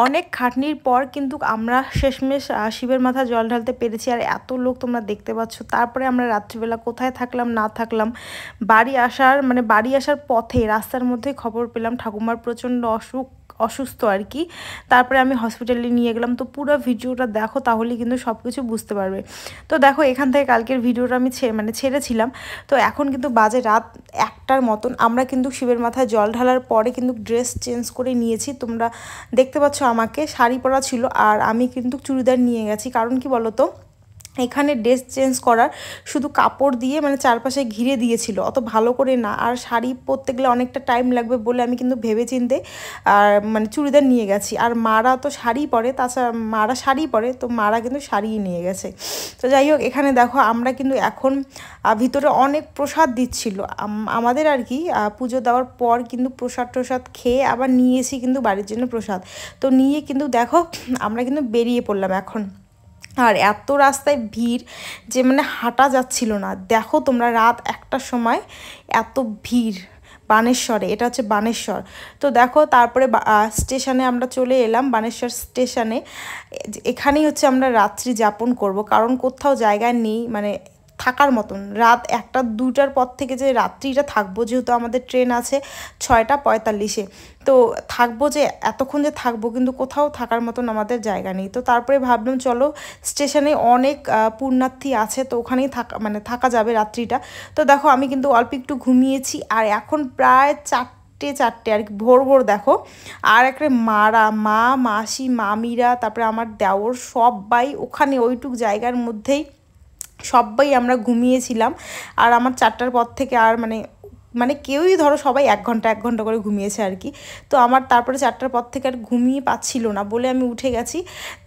অনেক খাটনির পর কিন্তু আমরা শেষমেশ শিবের মাথায় জল ঢালতে পেরেছি। আর এত লোক তোমরা দেখতে পাচ্ছ। তারপরে আমরা রাত্রিবেলা কোথায় থাকলাম না থাকলাম, বাড়ি আসার পথে রাস্তার মধ্যে খবর পেলাম ঠাকুমার প্রচণ্ড অসুস্থ আর কি। তারপরে আমি হসপিটালে নিয়ে গেলাম। তো পুরো ভিডিওটা দেখো, তাহলে কিন্তু সব কিছু বুঝতে পারবে। তো দেখো, এখান থেকে কালকের ভিডিওটা আমি ছেড়েছিলাম। তো এখন কিন্তু বাজে রাত 1টার মতন। আমরা কিন্তু শিবের মাথায় জল ঢালার পরে কিন্তু ড্রেস চেঞ্জ করে নিয়েছি। তোমরা দেখতে পাচ্ছ আমাকে শাড়ি পরা ছিল, আর আমি কিন্তু চুড়িদার নিয়ে গেছি। কারণ কি বলো তো, এখানে ড্রেস চেঞ্জ করার শুধু কাপড় দিয়ে চারপাশে ঘিরে দিয়েছিল, অত ভালো করে না। আর শাড়ি পরতে গেলে অনেকটা টাইম লাগবে বলে আমি কিন্তু ভেবেচিন্তে আর চুড়িদার নিয়ে গেছি। আর মারা তো শাড়ি পরে, তাছাড়া মারা শাড়ি পরে, তো মারা কিন্তু শাড়িই নিয়ে গেছে। তো যাই হোক, এখানে দেখো আমরা কিন্তু এখন ভিতরে অনেক প্রসাদ দিচ্ছিল আমাদের আর কি। পুজো দেওয়ার পর কিন্তু প্রসাদ খেয়ে আবার নিয়েছি কিন্তু বাড়ির জন্য প্রসাদ। তো নিয়ে কিন্তু দেখো আমরা কিন্তু বেরিয়ে পড়লাম এখন। আর এত রাস্তায় ভিড় যে হাঁটা যাচ্ছিল না। দেখো তোমরা, রাত 1টার সময় এত ভিড় বানেশ্বরে। এটা হচ্ছে বানেশ্বর। তো দেখো, তারপরে স্টেশনে আমরা চলে এলাম, বানেশ্বর স্টেশনে। এখানেই হচ্ছে আমরা রাত্রি যাপন করব, কারণ কোথাও জায়গা নেই থাকার মতন। রাত 1টা-2টার পর থেকে যে রাত্রিটা থাকবো, যেহেতু আমাদের ট্রেন আছে 6টা 45-এ। তো থাকবো যে এতক্ষণ যে থাকবো, কিন্তু কোথাও থাকার মতন আমাদের জায়গা নেই। তো তারপরে ভাবলাম চলো, স্টেশনে অনেক পুণ্যার্থী আছে, তো ওখানেই থাকা যাবে রাত্রিটা। তো দেখো, আমি কিন্তু অল্প একটু ঘুমিয়েছি। আর এখন প্রায় 4টে আর কি, ভোর দেখো। আর একটা মাসি মামিরা, তারপরে আমার দেওর সবাই ওখানে ওইটুক জায়গার মধ্যেই সবাই আমরা ঘুমিয়েছিলাম। আর আমার 4টার পর থেকে আর কেউই ধরো সবাই 1 ঘন্টা করে ঘুমিয়েছে আর কি। তো আমার তারপরে 4টার পর থেকে আর ঘুমিয়ে পাচ্ছিল না বলে আমি উঠে গেছি।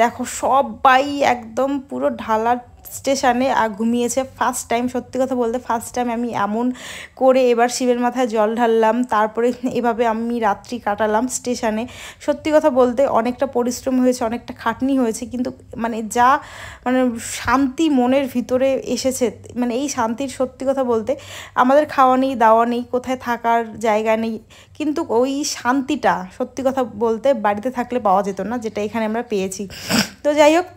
দেখো সবাই একদম পুরো ঢালার স্টেশনে ঘুমিয়েছে। ফার্স্ট টাইম, সত্যি কথা বলতে ফার্স্ট টাইম আমি এমন করে এবার শিবের মাথায় জল ঢাললাম। তারপরে এভাবে আমি রাত্রি কাটালাম স্টেশনে। সত্যি কথা বলতে অনেকটা পরিশ্রম হয়েছে, অনেকটা খাটনি হয়েছে, কিন্তু যা শান্তি মনের ভিতরে এসেছে, এই শান্তির, সত্যি কথা বলতে আমাদের খাওয়া নেই, দাওয়া নেই, কোথায় থাকার জায়গা নেই, কিন্তু ওই শান্তিটা সত্যি কথা বলতে বাড়িতে থাকলে পাওয়া যেত না, যেটা এখানে আমরা পেয়েছি। তো যাই হোক,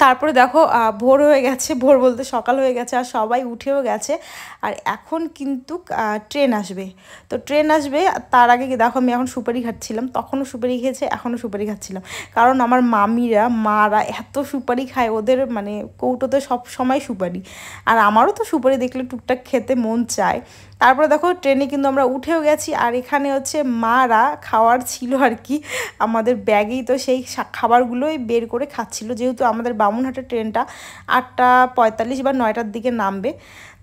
তারপরে দেখো ভোর হয়ে গেছে, ভোর বলতে সকাল হয়ে গেছে, আর সবাই উঠেও গেছে। আর এখন কিন্তু ট্রেন আসবে। তো ট্রেন আসবে, তার আগে দেখো আমি এখন সুপারি খাচ্ছিলাম। তখনও সুপারি খেয়েছে, এখনও সুপারি খাচ্ছিলাম। কারণ আমার মারা এত সুপারি খায়, ওদের কৌটোতে সব সময় সুপারি। আর আমারও তো সুপারি দেখলে টুকটাক খেতে মন চায়। তারপরে দেখো ট্রেনে কিন্তু আমরা উঠেও গেছি। আর এখানে হচ্ছে মারা খাওয়ার ছিল আর কি আমাদের ব্যাগেই, তো সেই খাবারগুলোই বের করে খাচ্ছিল, যেহেতু আমাদের বামুনহাটের ট্রেনটা 8টা 45 বা 9টার দিকে নামবে।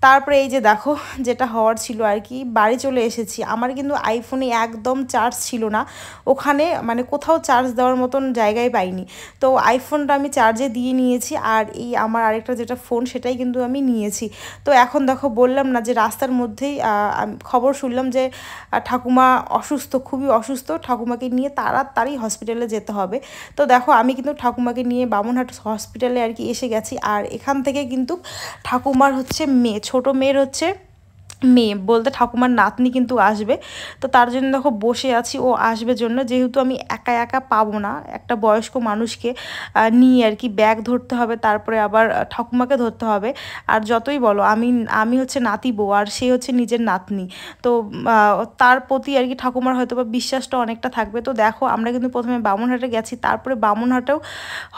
তারপরে এই যে দেখো, যেটা হওয়ার ছিল আর কি, বাড়ি চলে এসেছি। আমার কিন্তু আইফোনে একদম চার্জ ছিল না ওখানে, কোথাও চার্জ দেওয়ার মতন জায়গায় পাইনি। তো আইফোনটা আমি চার্জে দিয়ে নিয়েছি, আর এই আমার আরেকটা যেটা ফোন, সেটাই কিন্তু আমি নিয়েছি। তো এখন দেখো, বললাম না যে রাস্তার মধ্যেই খবর শুনলাম যে ঠাকুমা অসুস্থ, খুবই অসুস্থ, ঠাকুমাকে নিয়ে তাড়াতাড়ি হসপিটালে যেতে হবে। তো দেখো, আমি কিন্তু ঠাকুমাকে নিয়ে বামুনহাট হসপিটালে আর কি এসে গেছি। আর এখান থেকে কিন্তু ঠাকুমার হচ্ছে ছোট মেয়ের হচ্ছে মেয়ে বলতে ঠাকুমার নাতনি কিন্তু আসবে। তো তার জন্য দেখো বসে আছি, ও আসবে জন্য। যেহেতু আমি একা একা পাবো না, একটা বয়স্ক মানুষকে নিয়ে আর কি ব্যাগ ধরতে হবে, তারপরে আবার ঠাকুমাকে ধরতে হবে। আর যতই বলো, আমি হচ্ছে নাতি বউ, আর সে হচ্ছে নিজের নাতনি। তো তার প্রতি আর কি ঠাকুমার হয়তো বা বিশ্বাসটা অনেকটা থাকবে। তো দেখো, আমরা কিন্তু প্রথমে বামুনহাটে গেছি, তারপরে বামুনহাটেও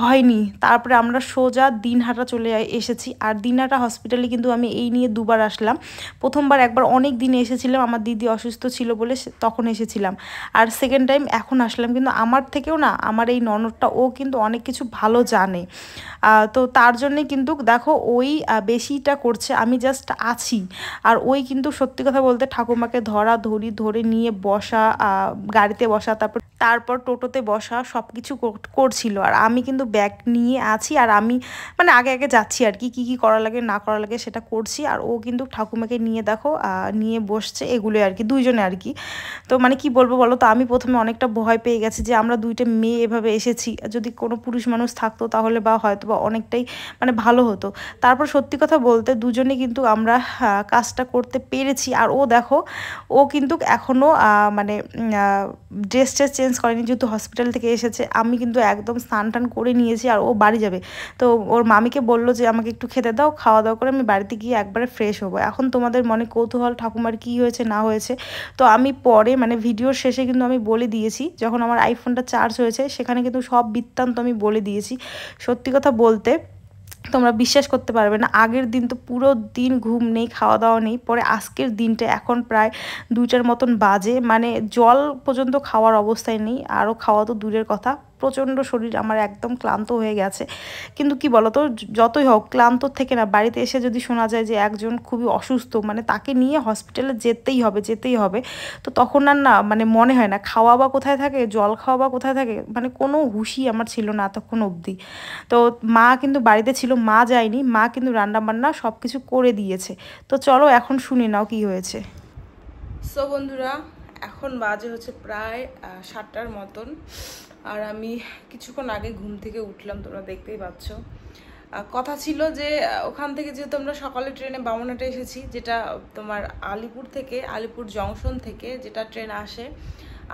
হয়নি, তারপরে আমরা সোজা দিনহাটা চলে এসেছি। আর দিনহাটা হসপিটালে কিন্তু আমি এই নিয়ে 2বার আসলাম। প্রথমবার একবার অনেক দিনে এসেছিলাম, আমার দিদি অসুস্থ ছিল বলে তখন এসেছিলাম। আর সেকেন্ড টাইম এখন আসলাম। কিন্তু আমার থেকেও না, আমার এই ননদটা, ও কিন্তু অনেক কিছু ভালো জানে। তো তার জন্যে কিন্তু দেখো, ওই বেশিটা করছে, আমি জাস্ট আছি। আর ওই কিন্তু সত্যি কথা বলতে ঠাকুমাকে ধরে নিয়ে বসা, গাড়িতে বসা, তারপর টোটোতে বসা, সব কিছু করছিল। আর আমি কিন্তু ব্যাগ নিয়ে আছি, আর আমি আগে যাচ্ছি আর কি কী করা লাগে না করা লাগে সেটা করছি। আর ও কিন্তু ঠাকুমাকে নিয়ে দেখো দেখো নিয়ে বসছে, এগুলো আর কি, দুইজনে আর কি। তো মানে কি বলবো বলো তো, আমি প্রথমে অনেকটা ভয় পেয়ে গেছি যে আমরা দুইটা মেয়ে এভাবে এসেছি, যদি কোনো পুরুষ মানুষ থাকতো তাহলে বা হয়তো বা অনেকটাই মানে ভালো হতো। তারপর সত্যি কথা বলতে দুজনে কিন্তু আমরা কাজটা করতে পেরেছি। আর ও দেখো, ও কিন্তু এখনও মানে ড্রেস ট্রেস চেঞ্জ করেনি, যেহেতু হসপিটাল থেকে এসেছে। আমি কিন্তু একদম স্নান টান করে নিয়েছি, আর ও বাড়ি যাবে। তো ওর মামিকে বললো যে আমাকে একটু খেতে দাও, খাওয়া দাওয়া করে আমি বাড়িতে গিয়ে একবারে ফ্রেশ হবো। এখন তোমাদের মনে কৌতূহল ঠাকুমার কি হয়েছে না হয়েছে, তো আমি পরে মানে ভিডিওর শেষে কিন্তু আমি বলে দিয়েছি, যখন আমার আইফোনটা চার্জ হয়েছে সেখানে কিন্তু সব বৃত্তান্ত আমি বলে দিয়েছি। সত্যি কথা বলতে তোমরা বিশ্বাস করতে পারবে না, আগের দিন তো পুরো দিন ঘুম নেই, খাওয়া দাওয়া নেই। পরে আজকের দিনটা এখন প্রায় 2টার মতন বাজে, মানে জল পর্যন্ত খাওয়ার অবস্থায় নেই, আরও খাওয়া তো দূরের কথা। প্রচণ্ড শরীর আমার একদম ক্লান্ত হয়ে গেছে। কিন্তু কি বলতো, যতই হোক ক্লান্ত থেকে না বাড়িতে এসে যদি শোনা যায় যে একজন খুবই অসুস্থ, মানে তাকে নিয়ে হসপিটালে যেতেই হবে যেতেই হবে, তো তখন আর না মানে মনে হয় না খাওয়া বা কোথায় থাকে, জল খাওয়া বা কোথায় থাকে, মানে কোনো হুঁশই আমার ছিল না এতক্ষণ অবধি। তো মা কিন্তু বাড়িতে ছিল, মা যায়নি, মা কিন্তু রান্না বান্না সব কিছু করে দিয়েছে। তো চলো এখন শুনে নাও কি হয়েছে। সো বন্ধুরা, এখন বাজে হচ্ছে প্রায় 7টার মতন, আর আমি কিছুক্ষণ আগে ঘুম থেকে উঠলাম, তোমরা দেখতেই পাচ্ছ। কথা ছিল যে ওখান থেকে যেহেতু আমরা সকালে ট্রেনে বামুনহাটে এসেছি, যেটা তোমার আলিপুর থেকে, আলিপুর জংশন থেকে যেটা ট্রেন আসে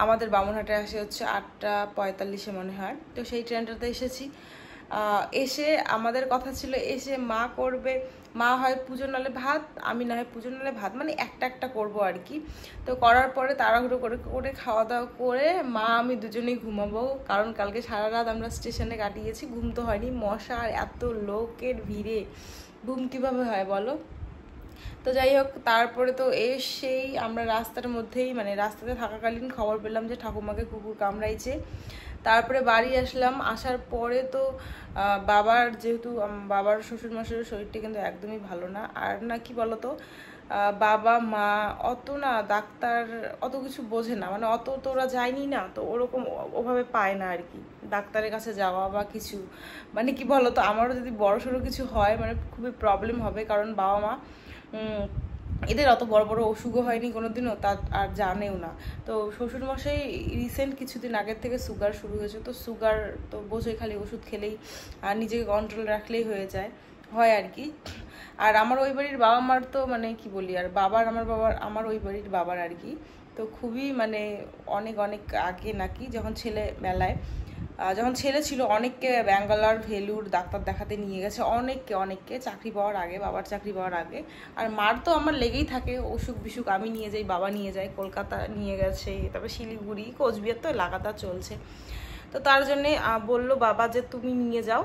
আমাদের বামুনহাটে আসে হচ্ছে 8:45 মনে হয়, তো সেই ট্রেনটাতে এসেছি। এসে আমাদের কথা ছিল এসে মা করবে, মা হয় পুজো নালে ভাত, আমি না হয় পুজো নালে ভাত, মানে একটা একটা করবো আর কি। তো করার পরে তাড়াহুড়ো করে করে খাওয়া দাওয়া করে মা আমি দুজনেই ঘুমাবো, কারণ কালকে সারা রাত আমরা স্টেশনে কাটিয়েছি, ঘুম তো হয়নি, মশা আর এত লোকের ভিড়ে ঘুম কীভাবে হয় বলো। তো যাই হোক, তারপরে তো এসেই আমরা রাস্তার মধ্যেই মানে রাস্তাতে থাকাকালীন খবর পেলাম যে ঠাকুমাকে কুকুর কামড়াইছে। তারপরে বাড়ি আসলাম, আসার পরে তো বাবার যেহেতু বাবার শ্বশুরমশাইয়ের শরীরটা কিন্তু একদমই ভালো না। আর না কি বলতো, বাবা মা অত না ডাক্তার অত কিছু বোঝে না, মানে অত তো ওরা যায়নি না, তো ওরকম ওভাবে পায় না আর কি ডাক্তারের কাছে যাওয়া বা কিছু। মানে কি বলতো, আমারও যদি বড়সড় কিছু হয় মানে খুবই প্রবলেম হবে, কারণ বাবা মা এদের অত বড় বড় অসুখও হয়নি কোনোদিনও, তা আর জানেও না। তো শ্বশুরমশাই রিসেন্ট কিছুদিন আগের থেকে সুগার শুরু হয়েছে, তো সুগার তো বোঝোই, খালি ওষুধ খেলেই আর নিজেকে কন্ট্রোল রাখলেই হয়ে যায় হয় আর কি। আর আমার ওই বাড়ির বাবা মার তো মানে কি বলি, আর আমার ওই বাড়ির বাবার আর কি, তো খুবই মানে অনেক অনেক আগে নাকি যখন ছেলে বেলায় যখন ছেলে ছিল অনেককে ব্যাঙ্গালোর ভেলুর ডাক্তার দেখাতে নিয়ে গেছে, অনেককে চাকরি পাওয়ার আগে, বাবার চাকরি পাওয়ার আগে। আর মার তো আমার লেগেই থাকে অসুখ বিসুখ, আমি নিয়ে যাই, বাবা নিয়ে যায়, কলকাতা নিয়ে গেছে, তারপরে শিলিগুড়ি কোচবিহার তো লাগাতার চলছে। তো তার জন্যে বললো বাবা যে তুমি নিয়ে যাও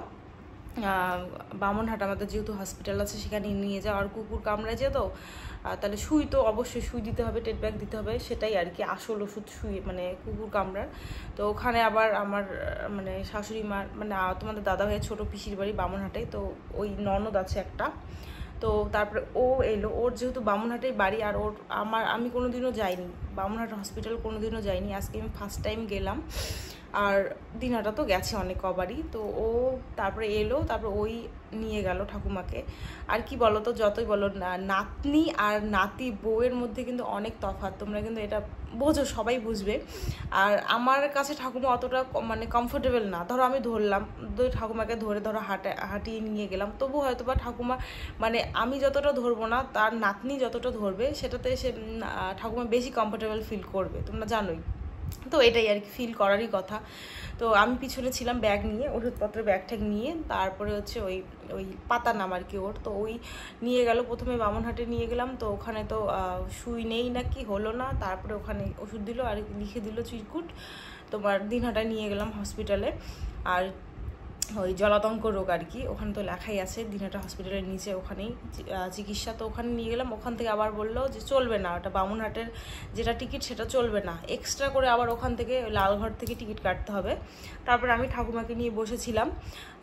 বামনহাট, আমাদের যেহেতু হসপিটাল আছে সেখানে নিয়ে যাও। আর কুকুর কামড়ায় তো তাহলে সুই তো অবশ্যই সুই দিতে হবে, টেট ব্যাগ দিতে হবে, সেটাই আর কি আসল ওষুধ সুই, মানে কুকুর কামড়ার। তো ওখানে আবার আমার মানে শাশুড়ি মার মানে তোমাদের দাদা ভাইয়ের ছোটো পিসির বাড়ি বামনহাটে, তো ওই ননদ আছে একটা। তো তারপরে ও এলো, ওর যেহেতু বামনহাটেই বাড়ি, আর আমি কোনোদিনও যাইনি বামনহাট হসপিটাল, কোনোদিনও যাইনি, আজকে আমি ফার্স্ট টাইম গেলাম। আর দিনাটা তো গেছে অনেক কবারই, তো ও তারপরে এলো, তারপরে ওই নিয়ে গেল ঠাকুমাকে। আর কি বলো তো, যতই বলো নাতনি আর নাতি বউয়ের মধ্যে কিন্তু অনেক তফাৎ, তোমরা কিন্তু এটা বোঝো, সবাই বুঝবে। আর আমার কাছে ঠাকুমা অতটা মানে কমফোর্টেবল না, ধরো আমি ধরলাম, ঠাকুমাকে ধরে ধরো হাঁটিয়ে নিয়ে গেলাম, তবু হয়তো বা ঠাকুমা মানে আমি যতটা ধরবো না, তার নাতনি যতটা ধরবে সেটাতে সে ঠাকুমা বেশি কমফোর্টেবল ফিল করবে, তোমরা জানোই। তো এটাই আর কি, ফিল করারই কথা। তো আমি পিছনে ছিলাম ব্যাগ নিয়ে, ওষুধপত্রের ব্যাগ ট্যাগ নিয়ে, তারপরে হচ্ছে ওই ওই পাতা নাম আর কি ওর, তো ওই নিয়ে গেল, প্রথমে বামনহাটে নিয়ে গেলাম, তো ওখানে তো সুই নেই নাকি, হলো না, তারপরে ওখানে ওষুধ দিল আর লিখে দিল চিরকুট, তোমার দিনহাটায় নিয়ে গেলাম হসপিটালে। আর ওই জলাতঙ্ক রোগ আর কি, ওখানে তো লেখাই আছে দিনহাটা হসপিটালের নিচে, ওখানেই চিকিৎসা। তো ওখানে নিয়ে গেলাম, ওখান থেকে আবার বললো যে চলবে না, ওটা বামুনহাটের যেটা টিকিট সেটা চলবে না, এক্সট্রা করে আবার ওখান থেকে লালঘর থেকে টিকিট কাটতে হবে। তারপরে আমি ঠাকুমাকে নিয়ে বসেছিলাম,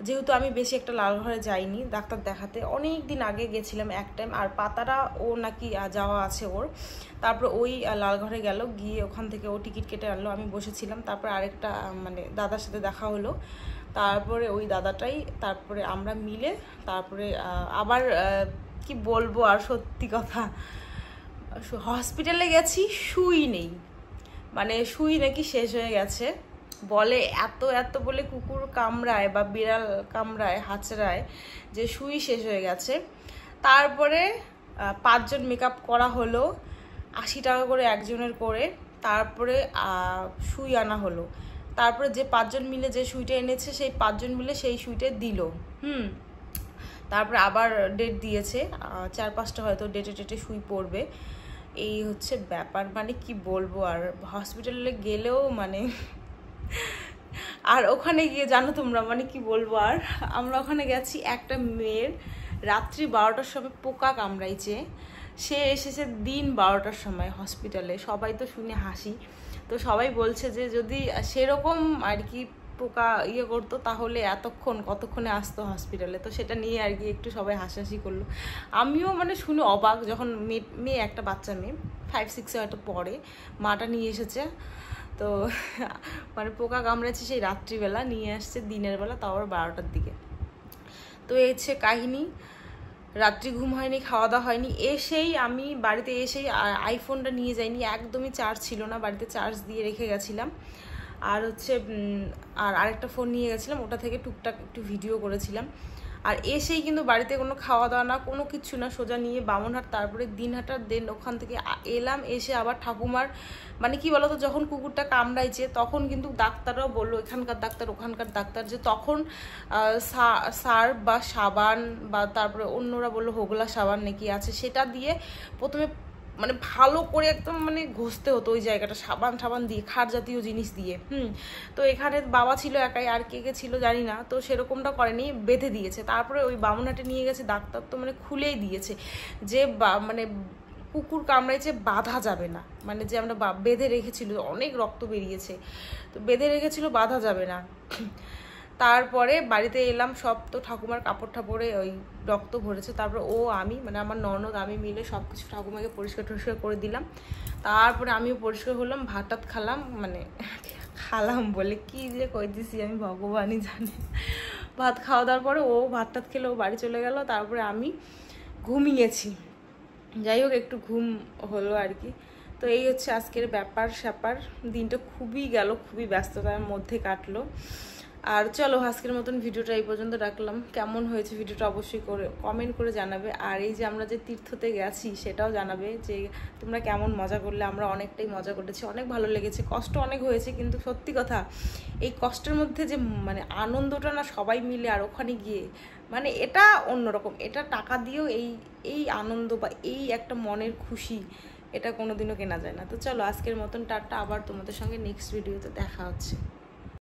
যেহেতু আমি বেশি একটা লালঘরে যাইনি ডাক্তার দেখাতে, অনেক দিন আগে গেছিলাম এক টাইম, আর পাতারা ও নাকি যাওয়া আছে ওর। তারপরে ওই লালঘরে গেল, গিয়ে ওখান থেকে ও টিকিট কেটে আনলো, আমি বসেছিলাম। তারপরে আরেকটা মানে দাদার সাথে দেখা হলো, তারপরে ওই দাদাটাই, তারপরে আমরা মিলে তারপরে আবার কি বলবো, আর সত্যি কথা হসপিটালে গেছি, সুই নেই, মানে সুই নাকি শেষ হয়ে গেছে বলে, এত এত বলে কুকুর কামড়ায় বা বিড়াল কামড়ায় হাঁচড়ায় যে সুই শেষ হয়ে গেছে। তারপরে 5 জন মেকআপ করা হলো, 80 টাকা করে একজনের করে। তারপরে সুই আনা হলো। তারপরে যে 5 জন মিলে যে সুইটা এনেছে সেই 5 জন মিলে সেই সুইটা দিল। তারপরে আবার ডেট দিয়েছে, 4-5টা হয়তো ডেটে সুই পড়বে। এই হচ্ছে ব্যাপার, মানে কি বলবো। আর হসপিটালে গেলেও মানে আর ওখানে গিয়ে জানো তোমরা মানে কি বলবো। আর আমরা ওখানে গেছি, একটা মেয়ের রাত্রি 12টার সময় পোকা কামড়াইছে, সে এসেছে দিন 12টার সময় হসপিটালে। সবাই তো শুনে হাসি, তো সবাই বলছে যে যদি সেরকম আর কি পোকা করতো তাহলে কতক্ষণে আসতো হসপিটালে। তো সেটা নিয়ে আর কি একটু সবাই হাসাহাসি করলো। আমিও মানে শুনে অবাক, যখন মেয়ে একটা বাচ্চা মেয়ে 5-6-এ হয়তো পড়ে, মাটা নিয়ে এসেছে, তো মানে পোকা কামড়েছে সেই রাত্রিবেলা, নিয়ে আসছে দিনের বেলা, তাও আবার 12টার দিকে। তো এই হচ্ছে কাহিনী। রাত্রি ঘুম হয়নি, খাওয়া দাওয়া হয়নি। আমি বাড়িতে এসেই আইফোনটা নিয়ে যাইনি, একদমই চার্জ ছিল না, বাড়িতে চার্জ দিয়ে রেখে গেছিলাম। আর হচ্ছে আরেকটা ফোন নিয়ে গেছিলাম, ওটা থেকে টুকটাক একটু ভিডিও করেছিলাম। আর এসেই কিন্তু বাড়িতে কোনো খাওয়া দাওয়া না, কোনো কিচ্ছু না, সোজা নিয়ে বামনহাট, তারপরে দিনহাটার দেন ওখান থেকে এলাম। এসে আবার ঠাকুমার মানে কি বলতো, যখন কুকুরটা কামড়াইছে তখন কিন্তু ডাক্তাররাও বললো, এখানকার ডাক্তার ওখানকার ডাক্তার, যে তখন সার্ফ বা সাবান বা তারপরে অন্যরা বললো হোগলা সাবান নাকি আছে, সেটা দিয়ে প্রথমে মানে ভালো করে একদম মানে ঘষতে হতো ওই জায়গাটা, সাবান দিয়ে, খার জাতীয় জিনিস দিয়ে। তো এখানে বাবা ছিল একাই, আর কে ছিল জানি না, তো সেরকমটা করেনি, বেঁধে দিয়েছে। তারপরে ওই বামনহাটে নিয়ে গেছে ডাক্তার, তো মানে খুলেই দিয়েছে যে মানে কুকুর কামড়াইছে, বাঁধা যাবে না, মানে যে আমরা বেঁধে রেখেছিল, অনেক রক্ত বেরিয়েছে, তো বেঁধে রেখেছিল, বাঁধা যাবে না। তারপরে বাড়িতে এলাম, সব তো ঠাকুমার কাপড় ঠাপড়ে ওই রক্ত ভরেছে। তারপরে আমি মানে আমার ননদ আমি মিলে সব কিছু ঠাকুমাকে পরিষ্কার টরিষ্কার করে দিলাম। তারপরে আমিও পরিষ্কার হলাম, ভাত টাত খালাম, মানে খালাম বলে কি যে কইতেছি আমি ভগবানই জানে। ভাত খাওয়া দাওয়ার পরে ভাত টাত খেলে বাড়ি চলে গেল। তারপরে আমি ঘুমিয়েছি, যাই হোক একটু ঘুম হলো আর কি। তো এই হচ্ছে আজকের ব্যাপার স্যাপার। দিনটা খুবই ব্যস্ততার মধ্যে কাটলো। আর চলো আজকের মতন ভিডিওটা এই পর্যন্ত রাখলাম। কেমন হয়েছে ভিডিওটা অবশ্যই কমেন্ট করে জানাবে। আর এই যে আমরা যে তীর্থতে গেছি সেটাও জানাবে যে তোমরা কেমন মজা করলে। আমরা অনেকটাই মজা করেছি, অনেক ভালো লেগেছে, কষ্ট অনেক হয়েছে, কিন্তু সত্যি কথা এই কষ্টের মধ্যে যে মানে আনন্দটা না সবাই মিলে আর ওখানে গিয়ে মানে এটা অন্যরকম। এটা টাকা দিয়েও এই আনন্দ বা এই একটা মনের খুশি এটা কোনোদিনও কেনা যায় না। তো চলো আজকের মতন টাটা, আবার তোমাদের সঙ্গে নেক্সট ভিডিওতে দেখা হচ্ছে।